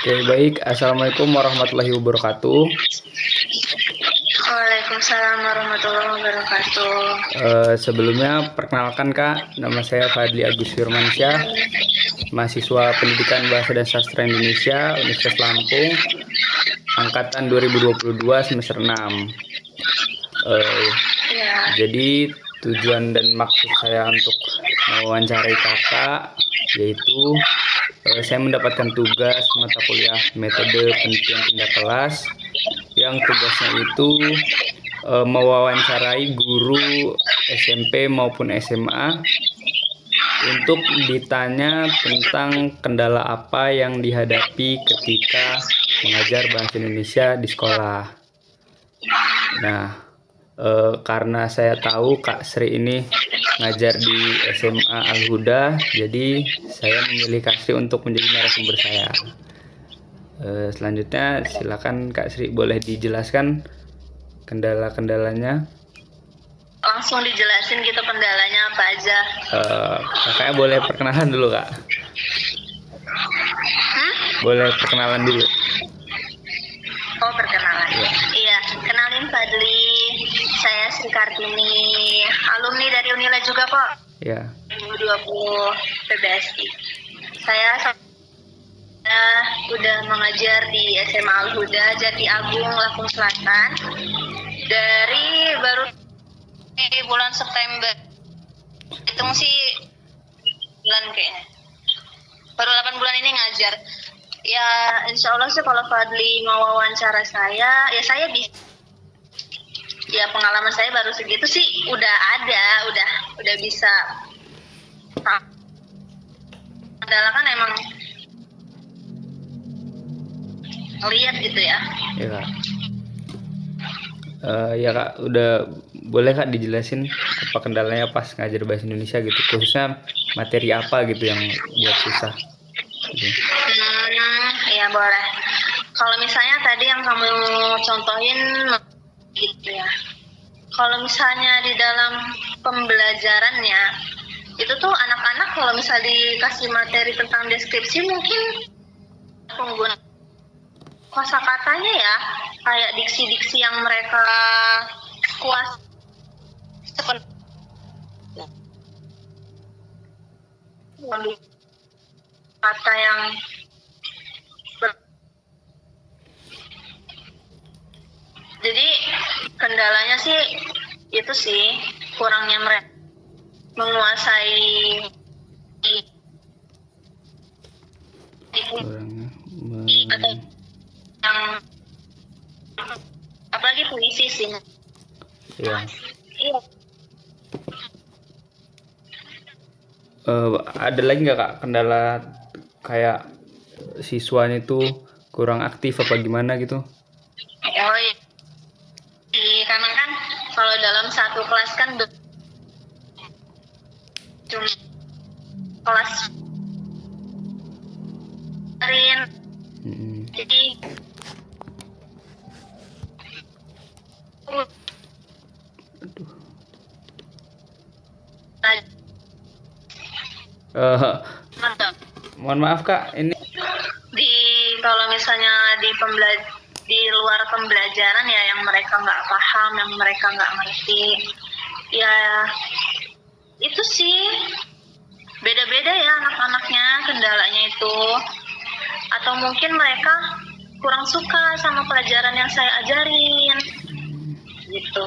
Oke, baik. Assalamualaikum warahmatullahi wabarakatuh. Waalaikumsalam warahmatullahi wabarakatuh. Sebelumnya, perkenalkan Kak, nama saya Fadli Agus Firmansyah, mahasiswa Pendidikan Bahasa dan Sastra Indonesia, Universitas Lampung, angkatan 2022 semester 6. Ya, Jadi, tujuan dan maksud saya untuk mewawancarai Kakak yaitu saya mendapatkan tugas mata kuliah metode penelitian tindak kelas yang tugasnya itu mewawancarai guru SMP maupun SMA untuk ditanya tentang kendala apa yang dihadapi ketika mengajar bahasa Indonesia di sekolah. Nah, karena saya tahu Kak Sri ini ngajar di SMA Al-Huda, jadi saya memilih Kak Sri untuk menjadi narasumber saya. Selanjutnya silakan Kak Sri, boleh dijelaskan kendala-kendalanya. langsung dijelasin gitu kendalanya apa aja. Kakaknya boleh perkenalan dulu Kak. Boleh perkenalan dulu. Oh, perkenalan. Iya. Iya, kenalin Fadli. Saya Sri Kartini, alumni dari Unila juga kok. Ya. 2020 PBSI. Saya udah mengajar di SMA Al-Huda, Jati Agung, Lampung Selatan. Dari baru bulan September. Itu sih bulan kayaknya. Baru 8 bulan ini ngajar. Ya, insya Allah sih kalau Fadli mau wawancara saya, ya saya bisa. Ya, pengalaman saya baru segitu sih udah ada, udah bisa. Adalah kan emang lihat gitu ya. Ya Kak. Ya Kak, udah boleh Kak dijelasin apa kendalanya pas ngajar bahasa Indonesia gitu, khususnya materi apa gitu yang buat susah gitu. Ya boleh. Kalau misalnya tadi yang kamu contohin gitu ya. Kalau misalnya di dalam pembelajarannya itu tuh anak-anak kalau misalnya dikasih materi tentang deskripsi mungkin pengguna kosakatanya ya kayak diksi-diksi yang mereka kuas kata yang jadi kendalanya sih itu sih kurangnya mereka menguasai Kurangnya atau yang apalagi puisi sih. ya. Iya. Ada lagi nggak Kak kendala kayak siswanya itu kurang aktif apa gimana gitu? Oh iya. Karena kan kalau dalam satu kelas kan cuma kelas jadi Mohon maaf Kak, ini kalau misalnya di luar pembelajaran ya yang mereka nggak paham, yang mereka nggak ngerti, ya itu sih beda-beda ya anak-anaknya kendalanya itu, atau mungkin mereka kurang suka sama pelajaran yang saya ajarin gitu.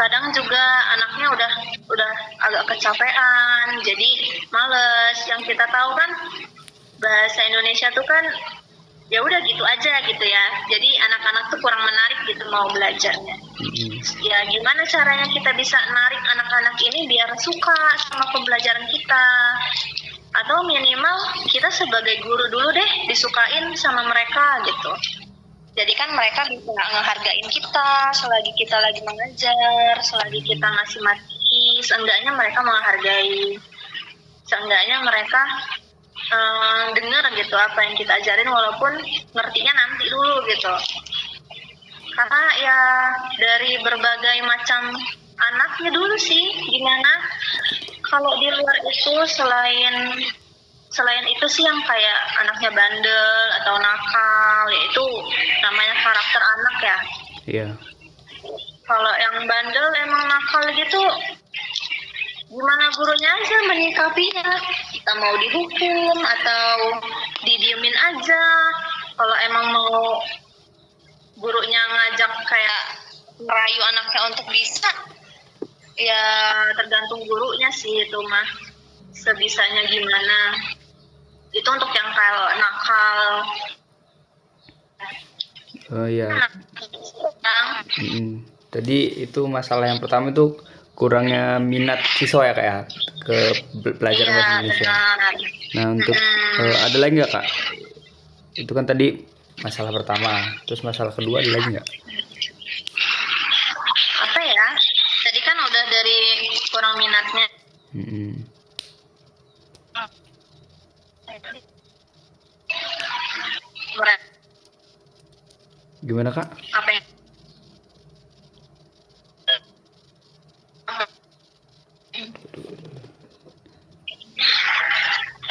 Kadang juga anaknya udah agak kecapean, jadi males. Yang kita tahu kan bahasa Indonesia tuh kan ya udah gitu aja gitu ya. Jadi anak-anak tuh kurang menarik gitu mau belajarnya. Ya gimana caranya kita bisa narik anak-anak ini biar suka sama pembelajaran kita? Atau minimal kita sebagai guru dulu deh disukain sama mereka gitu. Jadi kan mereka bisa ngehargain kita selagi kita lagi mengajar, selagi kita ngasih materi, seenggaknya mereka menghargai, seenggaknya mereka dengar gitu apa yang kita ajarin walaupun ngertinya nanti dulu gitu. Karena ya dari berbagai macam anaknya dulu sih, gimana kalau di luar itu selain selain itu sih yang kayak anaknya bandel atau nakal, yaitu namanya karakter anak ya. Iya. Kalau yang bandel emang nakal gitu, gimana gurunya aja menyikapinya. Kita mau dihukum atau didiemin aja. Kalau emang mau gurunya ngajak kayak merayu anaknya untuk bisa, ya tergantung gurunya sih itu mah. Sebisanya gimana. Itu untuk yang kalau nakal. Oh iya. Nah, Tadi itu masalah yang pertama itu kurangnya minat siswa ya Kak ya ke belajar iya, bahasa Indonesia. benar. Nah untuk ada lagi nggak Kak? Itu kan tadi masalah pertama. Terus masalah kedua ada lagi nggak? Apa ya? Tadi kan udah dari kurang minatnya. Mm-mm. Gimana Kak? Apa yang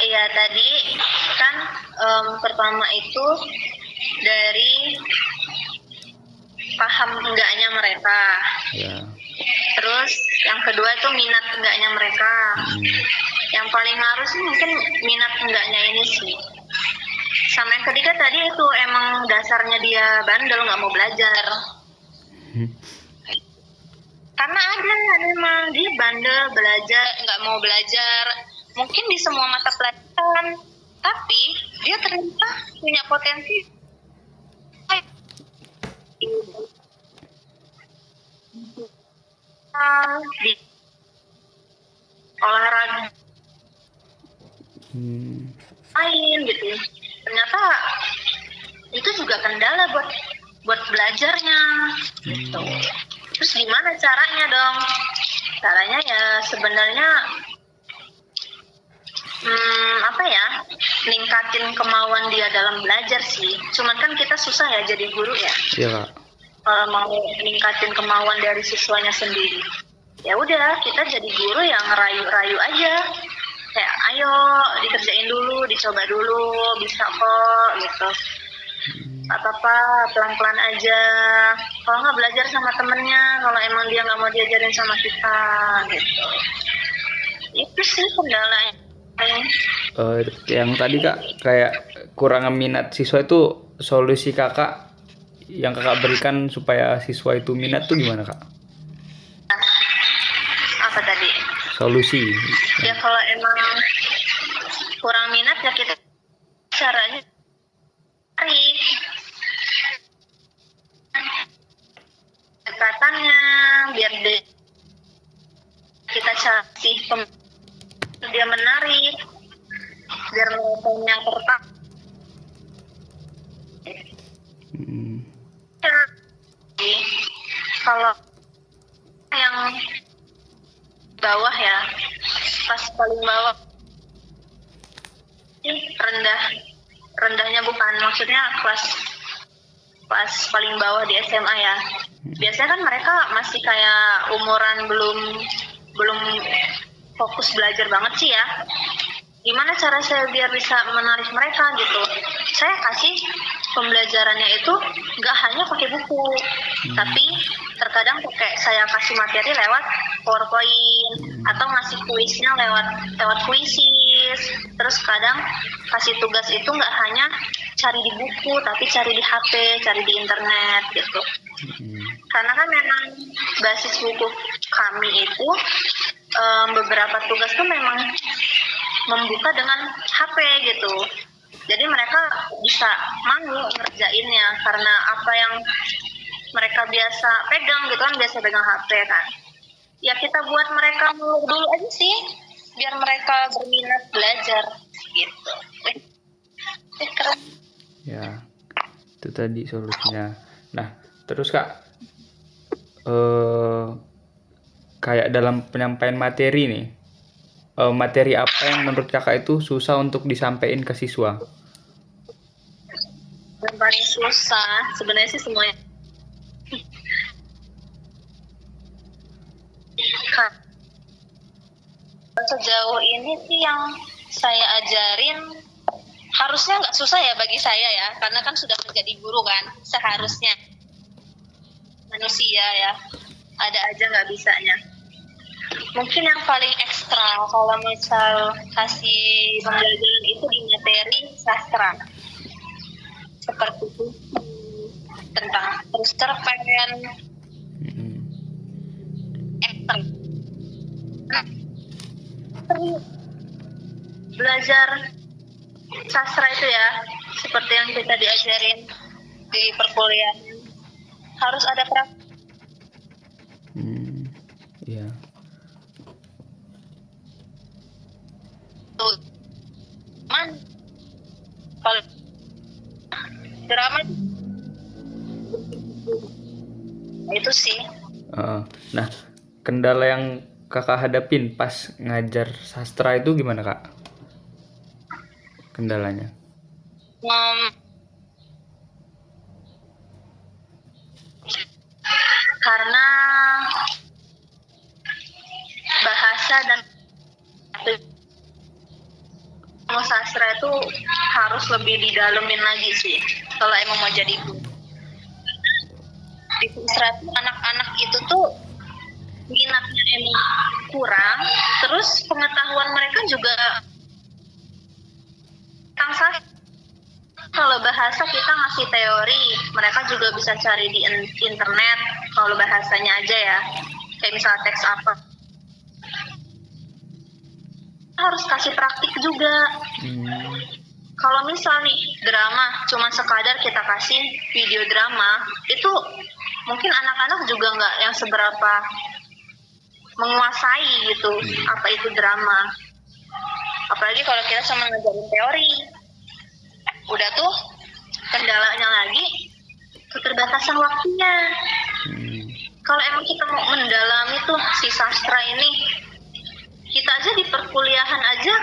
iya tadi kan pertama itu dari paham enggaknya mereka. Ya. Terus yang kedua itu minat enggaknya mereka. Yang paling ngaruh sih mungkin minat enggaknya ini sih. Sama yang ketiga tadi itu emang dasarnya dia bandel, nggak mau belajar. Karena ada memang dia bandel, belajar, nggak mau belajar. Mungkin di semua mata pelajaran, tapi dia ternyata punya potensi di olahraga lain gitu. Ternyata itu juga kendala buat belajarnya gitu. Terus gimana caranya dong? Caranya ya sebenarnya apa ya, ningkatin kemauan dia dalam belajar sih. Cuman kan kita susah ya jadi guru ya. Iya Kak. Kalau mau ningkatin kemauan dari siswanya sendiri, ya udah kita jadi guru yang ngerayu-rayu aja. Kayak ayo dikerjain dulu, dicoba dulu, bisa kok gitu. Apa-apa pelan-pelan aja. Kalau nggak belajar sama temennya, kalau emang dia nggak mau diajarin sama kita gitu. Itu sih kendalanya. Yang tadi Kak kayak kurang minat siswa itu solusi Kakak yang Kakak berikan supaya siswa itu minat tuh gimana Kak? Apa tadi? Solusi. Ya kalau emang kurang minat ya kita caranya tarik dekatannya biar kita kasih dia menarik biar mereka yang tertarik. Kalau yang bawah ya, pas paling bawah rendahnya bukan maksudnya kelas paling bawah di SMA ya. Biasanya kan mereka masih kayak umuran belum fokus belajar banget sih ya. Gimana cara saya biar bisa menarik mereka gitu? Saya kasih pembelajarannya itu nggak hanya pakai buku, tapi terkadang saya kasih materi lewat PowerPoint atau ngasih kuisnya lewat kuisis. Terus kadang kasih tugas itu nggak hanya cari di buku, tapi cari di HP, cari di internet gitu. Karena kan memang basis buku kami itu beberapa tugas tuh memang membuka dengan HP gitu. Jadi mereka bisa mau ngerjainnya karena apa yang mereka biasa pegang gitu kan, biasa pegang HP kan. Ya kita buat mereka mau dulu aja sih biar mereka berminat belajar gitu. Keren. Ya, itu tadi solusinya. Nah, terus Kak, kayak dalam penyampaian materi nih, materi apa yang menurut Kakak itu susah untuk disampaikan ke siswa? Yang paling susah sebenarnya sih semuanya. Sejauh ini sih yang saya ajarin harusnya nggak susah ya bagi saya ya, karena kan sudah menjadi guru kan, seharusnya manusia ya, ada aja nggak bisanya. Mungkin yang paling ekstra kalau misal kasih pembelajaran itu di materi sastra, seperti itu, tentang terus cerpen, ekstra. Belajar sastra itu ya, seperti yang kita diajarin di perkuliahan, harus ada praktek. Iya. Kalau drama itu sih. Nah, kendala yang kakak hadapin pas ngajar sastra itu gimana kak? Kendalanya? Karena bahasa dan sastra itu harus lebih didalemin lagi sih kalau emang mau jadi guru. Di sastra itu anak-anak itu tuh minatnya emang kurang, terus pengetahuan mereka juga tentang sastra. Kalau bahasa kita ngasih teori, mereka juga bisa cari di internet. Kalau bahasanya aja ya, kayak misalnya teks apa, harus kasih praktik juga. Kalau misal nih drama, cuma sekadar kita kasih video drama, itu mungkin anak-anak juga nggak yang seberapa menguasai gitu apa itu drama. Apalagi kalau kita cuma ngajarin teori, udah tuh kendalanya lagi keterbatasan waktunya. Kalau emang kita mau mendalami tuh si sastra ini, kita aja di perkuliahan aja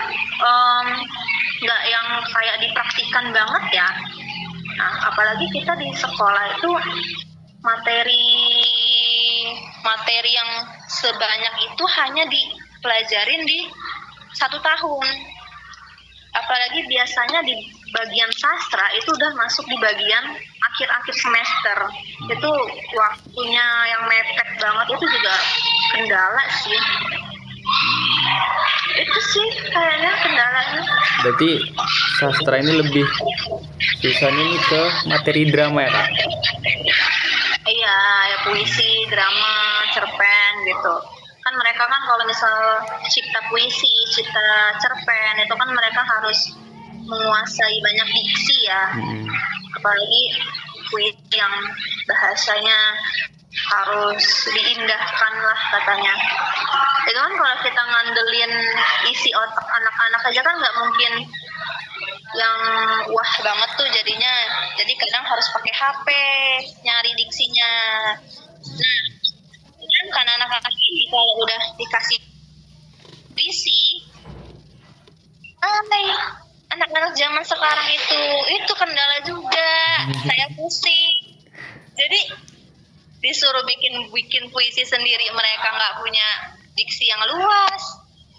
nggak yang kayak dipraktikan banget ya. Nah, apalagi kita di sekolah itu materi yang sebanyak itu hanya dipelajarin di 1 tahun. Apalagi biasanya di bagian sastra itu udah masuk di bagian akhir-akhir semester. Itu waktunya yang mepet banget, itu juga kendala sih. Itu sih kayaknya kendalanya. Berarti sastra ini lebih susahnya nih ke materi drama ya kak? Iya, ya puisi, drama, cerpen gitu. Kan mereka kan kalau misal cipta puisi, cipta cerpen, itu kan mereka harus menguasai banyak diksi ya. Apalagi puisi yang bahasanya harus diindahkan lah katanya. Itu kan kalau kita ngandelin isi otak anak-anak aja kan nggak mungkin yang wah banget tuh jadinya. Jadi kadang harus pakai HP nyari diksinya. Nah, kan anak-anak ini kalau udah dikasih puisi, anak-anak zaman sekarang itu kendala juga. Saya pusing. Jadi disuruh bikin puisi sendiri, mereka nggak punya diksi yang luas.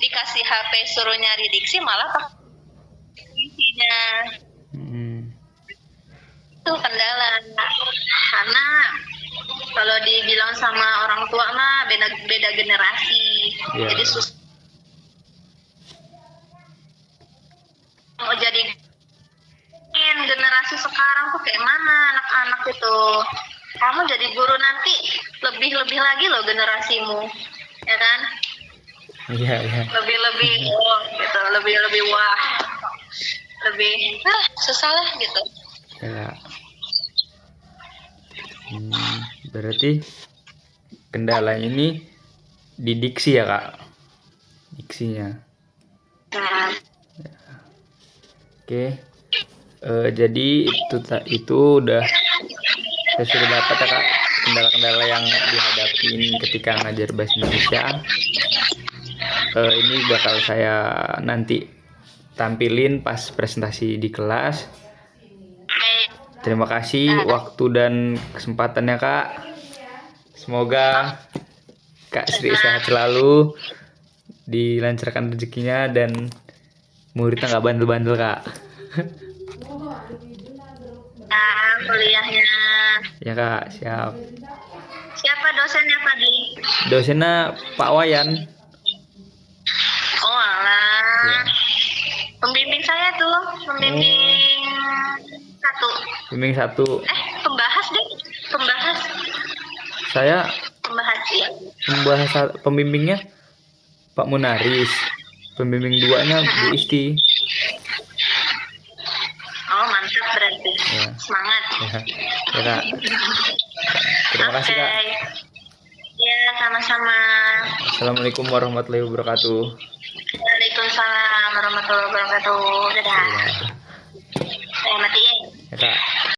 Dikasih HP suruh nyari diksi malah pakai puisinya. Itu kendala. Karena kalau dibilang sama orang tua mah beda generasi. Jadi susah. Mau jadi generasi sekarang tuh kayak mana anak-anak itu. Kamu jadi guru nanti lebih lagi loh generasimu, ya kan? Iya. Lebih gitu, lebih wah, lebih susah lah gitu. Ya. Berarti kendala ini di diksi ya kak? Diksinya. Oke. Jadi itu udah saya sudah dapat ya kak kendala-kendala yang dihadapin ketika ngajar bahasa Indonesia. Ini bakal saya nanti tampilin pas presentasi di kelas. Terima kasih waktu dan kesempatannya kak. Semoga Kak Sri sehat selalu, dilancarkan rezekinya, dan Muridnya nggak bandel-bandel kak. Nah, kuliahnya. Ya kak, siap. Siapa dosennya Fadli? Dosennya Pak Wayan. Oh alah. Ya. Pembimbing saya tuh, pembimbing satu. Bimbing 1. Pembahas deh, pembahas, Saya pembahas ya. pembimbingnya Pak Munaris. Pembimbing 2-nya Bu Isti. Oh mantap berarti. Ya. Semangat. Ya, ya kak. Terima kasih kak. Ya sama-sama. Assalamualaikum warahmatullahi wabarakatuh. Waalaikumsalam warahmatullahi wabarakatuh. Dadah. Ya, Saya matiin. ya kak.